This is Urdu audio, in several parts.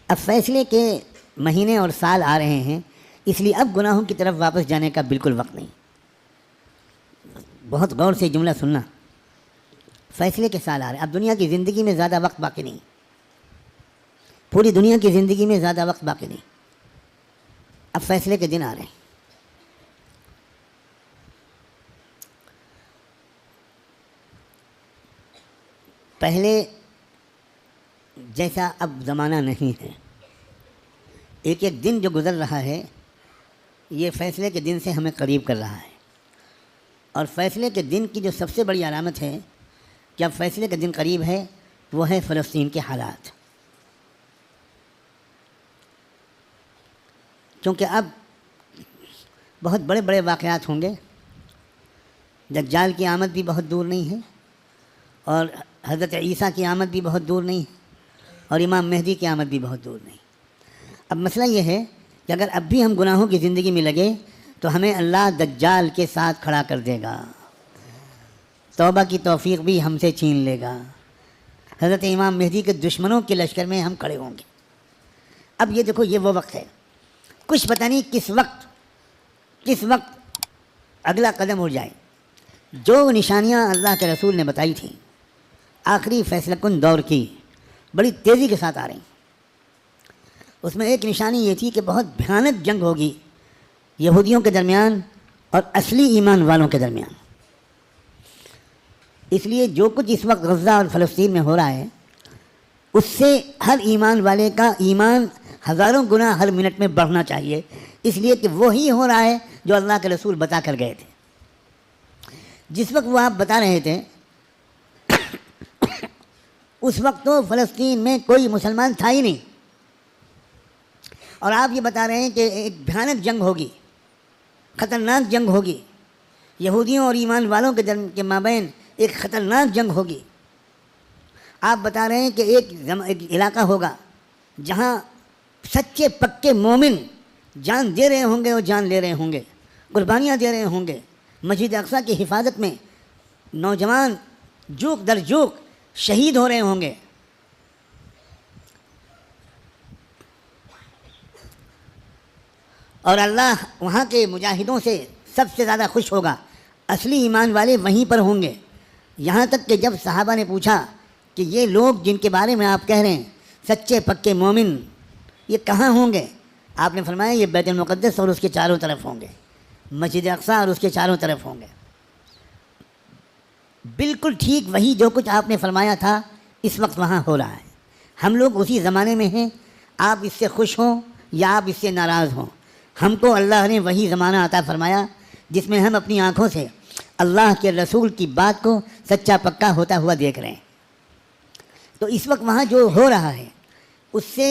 اب فیصلے کے مہینے اور سال آ رہے ہیں، اس لیے اب گناہوں کی طرف واپس جانے کا بالکل وقت نہیں۔ بہت غور سے جملہ سننا، فیصلے کے سال آ رہے ہیں، اب دنیا کی زندگی میں زیادہ وقت باقی نہیں، پوری دنیا کی زندگی میں زیادہ وقت باقی نہیں، اب فیصلے کے دن آ رہے ہیں۔ پہلے جیسا اب زمانہ نہیں ہے، ایک ایک دن جو گزر رہا ہے یہ فیصلے کے دن سے ہمیں قریب کر رہا ہے، اور فیصلے کے دن کی جو سب سے بڑی علامت ہے کہ اب فیصلے کا دن قریب ہے وہ ہے فلسطین کے حالات، کیونکہ اب بہت بڑے بڑے واقعات ہوں گے، دجال کی آمد بھی بہت دور نہیں ہے، اور حضرت عیسیٰ کی آمد بھی بہت دور نہیں ہے، اور امام مہدی کی آمد بھی بہت دور نہیں۔ اب مسئلہ یہ ہے کہ اگر اب بھی ہم گناہوں کی زندگی میں لگے تو ہمیں اللہ دجال کے ساتھ کھڑا کر دے گا، توبہ کی توفیق بھی ہم سے چھین لے گا، حضرت امام مہدی کے دشمنوں کے لشکر میں ہم کھڑے ہوں گے۔ اب یہ دیکھو، یہ وہ وقت ہے، کچھ پتہ نہیں کس وقت اگلا قدم اٹھ جائے۔ جو نشانیاں اللہ کے رسول نے بتائی تھیں آخری فیصلہ کن دور کی، بڑی تیزی کے ساتھ آ رہی ہیں۔ اس میں ایک نشانی یہ تھی کہ بہت بھیانک جنگ ہوگی یہودیوں کے درمیان اور اصلی ایمان والوں کے درمیان۔ اس لیے جو کچھ اس وقت غزہ اور فلسطین میں ہو رہا ہے اس سے ہر ایمان والے کا ایمان ہزاروں گنا ہر منٹ میں بڑھنا چاہیے، اس لیے کہ وہی ہو رہا ہے جو اللہ کے رسول بتا کر گئے تھے۔ جس وقت وہ آپ بتا رہے تھے اس وقت تو فلسطین میں کوئی مسلمان تھا ہی نہیں، اور آپ یہ بتا رہے ہیں کہ ایک بھیانک جنگ ہوگی، خطرناک جنگ ہوگی، یہودیوں اور ایمان والوں کے مابین ایک خطرناک جنگ ہوگی۔ آپ بتا رہے ہیں کہ ایک علاقہ ہوگا جہاں سچے پکے مومن جان دے رہے ہوں گے اور جان لے رہے ہوں گے، قربانیاں دے رہے ہوں گے، مسجد اقصیٰ کی حفاظت میں نوجوان جوک در جوک شہید ہو رہے ہوں گے۔ اور اللہ وہاں کے مجاہدوں سے سب سے زیادہ خوش ہوگا، اصلی ایمان والے وہیں پر ہوں گے۔ یہاں تک کہ جب صحابہ نے پوچھا کہ یہ لوگ جن کے بارے میں آپ کہہ رہے ہیں سچے پکے مومن، یہ کہاں ہوں گے؟ آپ نے فرمایا یہ بیت المقدس اور اس کے چاروں طرف ہوں گے، مسجد اقصیٰ اور اس کے چاروں طرف ہوں گے۔ بالکل ٹھیک وہی جو کچھ آپ نے فرمایا تھا اس وقت وہاں ہو رہا ہے۔ ہم لوگ اسی زمانے میں ہیں، آپ اس سے خوش ہوں یا آپ اس سے ناراض ہوں، ہم کو اللہ نے وہی زمانہ عطا فرمایا جس میں ہم اپنی آنکھوں سے اللہ کے رسول کی بات کو سچا پکا ہوتا ہوا دیکھ رہے ہیں۔ تو اس وقت وہاں جو ہو رہا ہے اس سے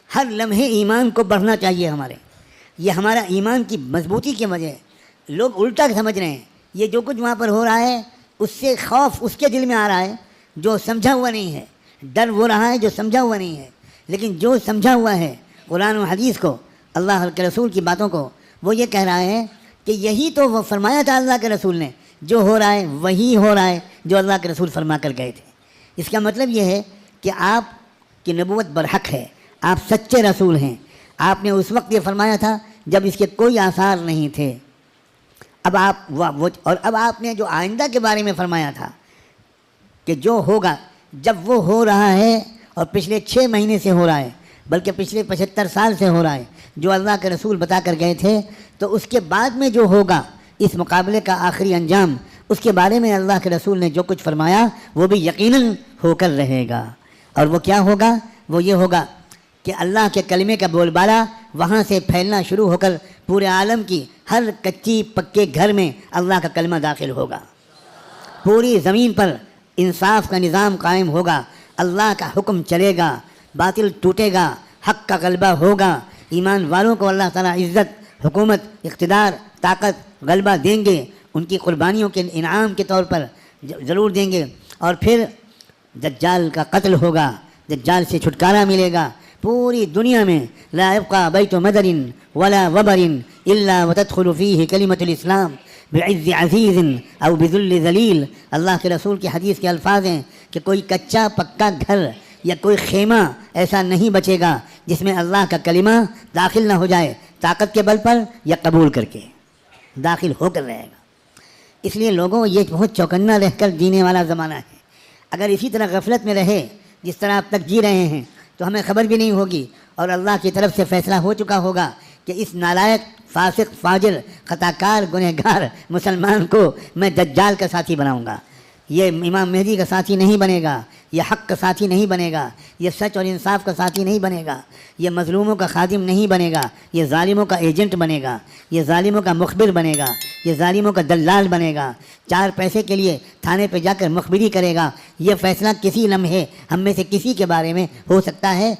ہر لمحے ایمان کو بڑھنا چاہیے ہمارے، یہ ہمارا ایمان کی مضبوطی کی وجہ ہے۔ لوگ الٹا سمجھ رہے ہیں، یہ جو کچھ وہاں پر ہو رہا ہے اس سے خوف اس کے دل میں آ رہا ہے جو سمجھا ہوا نہیں ہے، ڈر وہ رہا ہے جو سمجھا ہوا نہیں ہے۔ لیکن جو سمجھا ہوا ہے قرآن و حدیث کو، اللہ کے رسول کی باتوں کو، وہ یہ کہہ رہا ہے کہ یہی تو وہ فرمایا تھا اللہ کے رسول نے، جو ہو رہا ہے وہی ہو رہا ہے جو اللہ کے رسول فرما کر گئے تھے۔ اس کا مطلب یہ ہے کہ آپ کی نبوت برحق ہے، آپ سچے رسول ہیں۔ آپ نے اس وقت یہ فرمایا تھا جب اس کے کوئی آثار نہیں تھے، اب آپ نے جو آئندہ کے بارے میں فرمایا تھا کہ جو ہوگا، جب وہ ہو رہا ہے اور پچھلے 6 مہینے سے ہو رہا ہے، بلکہ پچھلے 75 سال سے ہو رہا ہے، جو اللہ کے رسول بتا کر گئے تھے، تو اس کے بعد میں جو ہوگا اس مقابلے کا آخری انجام، اس کے بارے میں اللہ کے رسول نے جو کچھ فرمایا وہ بھی یقیناً ہو کر رہے گا۔ اور وہ کیا ہوگا؟ وہ یہ ہوگا کہ اللہ کے کلمے کا بول بالا وہاں سے پھیلنا شروع ہو کر پورے عالم کی ہر کچی پکے گھر میں اللہ کا کلمہ داخل ہوگا، پوری زمین پر انصاف کا نظام قائم ہوگا، اللہ کا حکم چلے گا، باطل ٹوٹے گا، حق کا غلبہ ہوگا، ایمان والوں کو اللہ تعالیٰ عزت، حکومت، اقتدار، طاقت، غلبہ دیں گے، ان کی قربانیوں کے انعام کے طور پر ضرور دیں گے۔ اور پھر دجال کا قتل ہوگا، دجال سے چھٹکارا ملے گا، پوری دنیا میں لا يبقى بیت مدر ولا وبر الا وتدخل فيه کلمۃ الاسلام بعز عزیز او بذل ذلیل۔ اللہ کے رسول کی حدیث کے الفاظ ہیں کہ کوئی کچا پکا گھر یا کوئی خیمہ ایسا نہیں بچے گا جس میں اللہ کا کلمہ داخل نہ ہو جائے، طاقت کے بل پر یا قبول کر کے داخل ہو کر رہے گا۔ اس لیے لوگوں، یہ بہت چوکنا رہ کر جینے والا زمانہ ہے۔ اگر اسی طرح غفلت میں رہے جس طرح اب تک جی رہے ہیں تو ہمیں خبر بھی نہیں ہوگی، اور اللہ کی طرف سے فیصلہ ہو چکا ہوگا کہ اس نالائق، فاسق، فاجر، خطاکار، گنہگار مسلمان کو میں دجال کا ساتھی بناؤں گا۔ یہ امام مہدی کا ساتھی نہیں بنے گا، یہ حق کا ساتھی نہیں بنے گا، یہ سچ اور انصاف کا ساتھی نہیں بنے گا، یہ مظلوموں کا خادم نہیں بنے گا، یہ ظالموں کا ایجنٹ بنے گا، یہ ظالموں کا مخبر بنے گا، یہ ظالموں کا دلال بنے گا، 4 پیسے کے لیے تھانے پہ جا کر مخبری کرے گا۔ یہ فیصلہ کسی لمحے ہم میں سے کسی کے بارے میں ہو سکتا ہے۔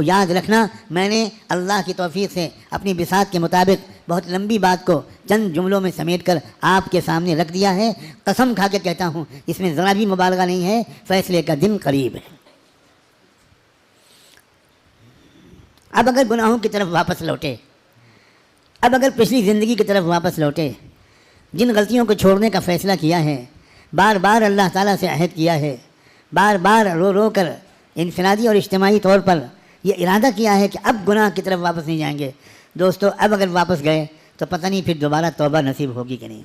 یاد رکھنا، میں نے اللہ کی توفیق سے اپنی بساط کے مطابق بہت لمبی بات کو چند جملوں میں سمیٹ کر آپ کے سامنے رکھ دیا ہے۔ قسم کھا کے کہتا ہوں، اس میں ذرا بھی مبالغہ نہیں ہے، فیصلے کا دن قریب ہے۔ اب اگر گناہوں کی طرف واپس لوٹے، اب اگر پچھلی زندگی کی طرف واپس لوٹے، جن غلطیوں کو چھوڑنے کا فیصلہ کیا ہے، بار بار اللہ تعالیٰ سے عہد کیا ہے، بار بار رو رو کر انفرادی اور اجتماعی طور پر یہ ارادہ کیا ہے کہ اب گناہ کی طرف واپس نہیں جائیں گے، دوستو اب اگر واپس گئے تو پتہ نہیں پھر دوبارہ توبہ نصیب ہوگی کہ نہیں،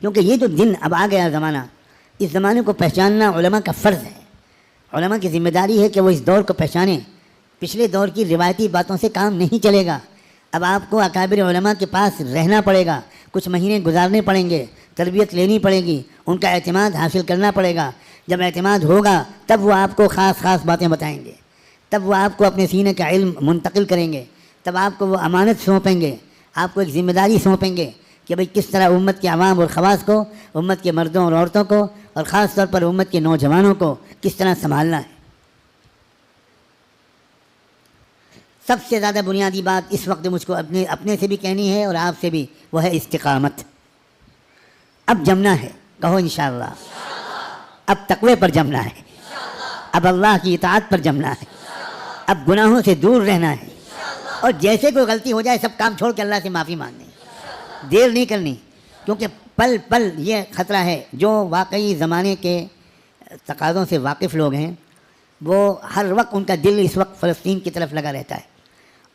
کیونکہ یہ جو دن اب آ گیا زمانہ، اس زمانے کو پہچاننا علماء کا فرض ہے۔ علماء کی ذمہ داری ہے کہ وہ اس دور کو پہچانیں۔ پچھلے دور کی روایتی باتوں سے کام نہیں چلے گا، اب آپ کو اکابر علماء کے پاس رہنا پڑے گا، کچھ مہینے گزارنے پڑیں گے، تربیت لینی پڑے گی، ان کا اعتماد حاصل کرنا پڑے گا۔ جب اعتماد ہوگا تب وہ آپ کو خاص خاص باتیں بتائیں گے، تب وہ آپ کو اپنے سینے کا علم منتقل کریں گے، تب آپ کو وہ امانت سونپیں گے، آپ کو ایک ذمہ داری سونپیں گے کہ بھئی کس طرح امت کے عوام اور خواص کو، امت کے مردوں اور عورتوں کو، اور خاص طور پر امت کے نوجوانوں کو کس طرح سنبھالنا ہے۔ سب سے زیادہ بنیادی بات اس وقت مجھ کو اپنے سے بھی کہنی ہے اور آپ سے بھی، وہ ہے استقامت۔ اب جمنا ہے، کہو انشاءاللہ۔ اب تقوی پر جمنا ہے، اب اللہ کی اطاعت پر جمنا ہے، اب گناہوں سے دور رہنا ہے، اور جیسے کوئی غلطی ہو جائے سب کام چھوڑ کے اللہ سے معافی مانگنی، دیر نہیں کرنی، کیونکہ پل پل یہ خطرہ ہے۔ جو واقعی زمانے کے تقاضوں سے واقف لوگ ہیں وہ ہر وقت ان کا دل اس وقت فلسطین کی طرف لگا رہتا ہے،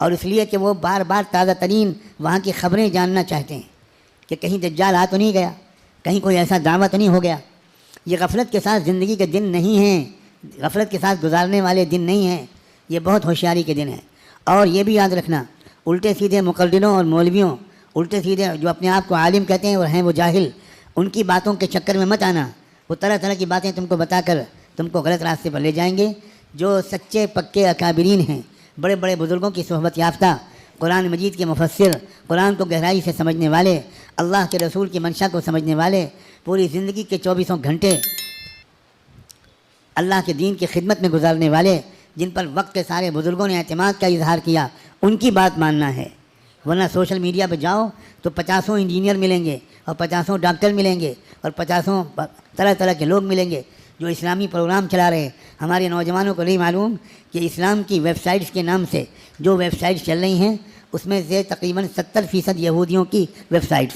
اور اس لیے کہ وہ بار بار تازہ ترین وہاں کی خبریں جاننا چاہتے ہیں کہ کہیں دجال آ تو نہیں گیا، کہیں کوئی ایسا دعویٰ تو نہیں ہو گیا۔ یہ غفلت کے ساتھ زندگی کے دن نہیں ہیں، غفلت کے ساتھ گزارنے والے دن نہیں ہیں، یہ بہت ہوشیاری کے دن ہیں۔ اور یہ بھی یاد رکھنا، الٹے سیدھے مقلدوں اور مولویوں، الٹے سیدھے جو اپنے آپ کو عالم کہتے ہیں اور ہیں وہ جاہل، ان کی باتوں کے چکر میں مت آنا۔ وہ طرح طرح کی باتیں تم کو بتا کر تم کو غلط راستے پر لے جائیں گے۔ جو سچے پکے اکابرین ہیں، بڑے بڑے بزرگوں کی صحبت یافتہ، قرآن مجید کے مفسر، قرآن کو گہرائی سے سمجھنے والے، اللہ کے رسول کی منشا کو سمجھنے والے، پوری زندگی کے 24 گھنٹے اللہ کے دین کی خدمت میں گزارنے والے، جن پر وقت کے سارے بزرگوں نے اعتماد کا اظہار کیا، ان کی بات ماننا ہے۔ ورنہ سوشل میڈیا پہ جاؤ تو 50 انجینئر ملیں گے، اور 50 ڈاکٹر ملیں گے، اور 50 طرح طرح کے لوگ ملیں گے جو اسلامی پروگرام چلا رہے ہیں۔ ہمارے نوجوانوں کو نہیں معلوم کہ اسلام کی ویب سائٹس کے نام سے جو ویب سائٹس چل رہی ہیں اس میں سے تقریباً 70% یہودیوں کی ویب سائٹس